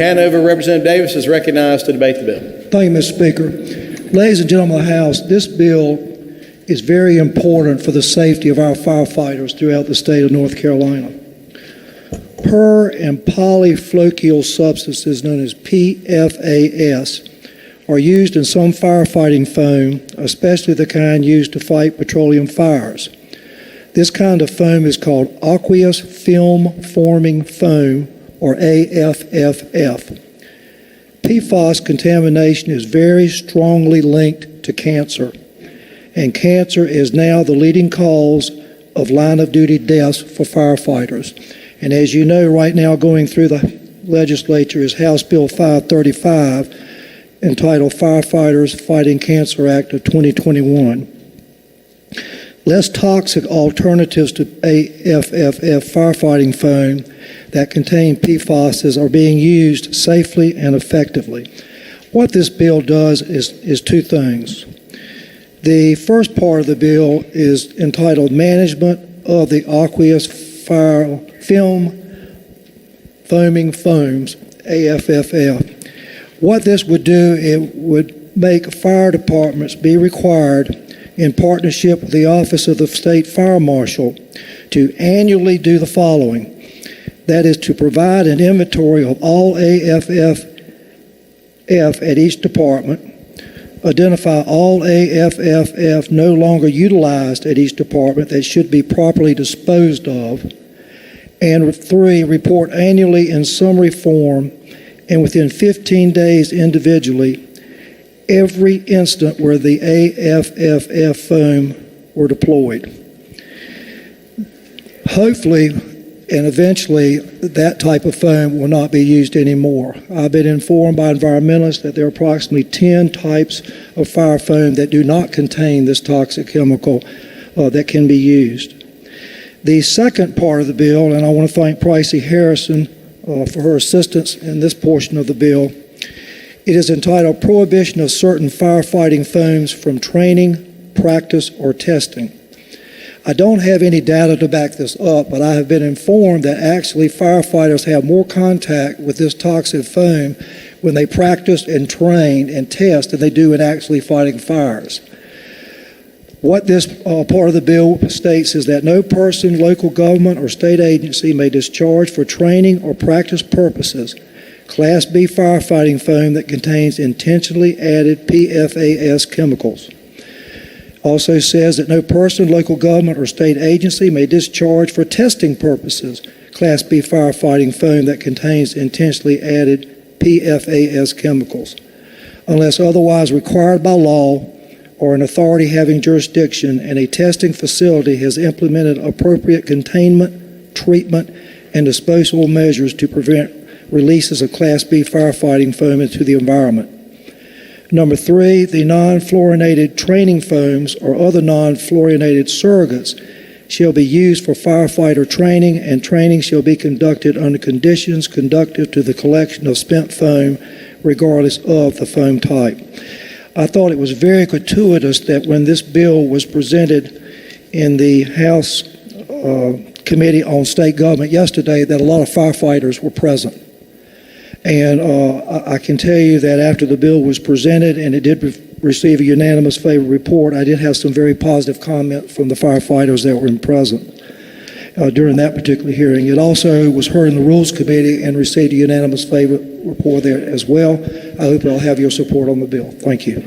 Hanover, Representative Davis is recognized to debate the bill. Thank you, Mr. Speaker. Ladies and gentlemen of the House, this bill is very important for the safety of our firefighters throughout the state of North Carolina. Per and polyflochial substances known as PFAS are used in some firefighting foam, especially the kind used to fight petroleum fires. This kind of foam is called aqueous film forming foam, or AFFF. PFAS contamination is very strongly linked to cancer, and cancer is now the leading cause of line-of-duty deaths for firefighters. And as you know, right now going through the legislature is House Bill 535, entitled Firefighters Fighting Cancer Act of 2021. Less toxic alternatives to AFFF firefighting foam that contain PFAS are being used safely and effectively. What this bill does is two things. The first part of the bill is entitled Management of the Aqueous Film Foaming Foams, AFFF. What this would do, it would make fire departments be required, in partnership with the Office of the State Fire Marshal, to annually do the following. That is, to provide an inventory of all AFFF at each department, identify all AFFF no longer utilized at each department that should be properly disposed of, and 3, report annually in summary form and within 15 days individually every instant where the AFFF foam were deployed. Hopefully and eventually that type of foam will not be used anymore. I've been informed by environmentalists that there are approximately 10 types of fire foam that do not contain this toxic chemical that can be used. The second part of the bill, and I want to thank Pricey Harrison for her assistance in this portion of the bill, it is entitled Prohibition of Certain Firefighting Foams from Training, Practice, or Testing. I don't have any data to back this up, but I have been informed that actually firefighters have more contact with this toxic foam when they practice and train and test than they do in actually fighting fires. What this part of the bill states is that no person, local government, or state agency may discharge for training or practice purposes Class B firefighting foam that contains intentionally added PFAS chemicals. Also says that no person, local government, or state agency may discharge for testing purposes Class B firefighting foam that contains intentionally added PFAS chemicals, unless otherwise required by law or an authority having jurisdiction and a testing facility has implemented appropriate containment, treatment, and disposal measures to prevent releases of Class B firefighting foam into the environment. Number 3, the non-fluorinated training foams or other non-fluorinated surrogates shall be used for firefighter training, and training shall be conducted under conditions conducive to the collection of spent foam, regardless of the foam type. I thought it was very gratuitous that when this bill was presented in the House Committee on State Government yesterday, that a lot of firefighters were present. And I can tell you that after the bill was presented and it did receive a unanimous favor report, I did have some very positive comments from the firefighters that were present during that particular hearing. It also was heard in the Rules Committee and received a unanimous favor report there as well. I hope I'll have your support on the bill. Thank you.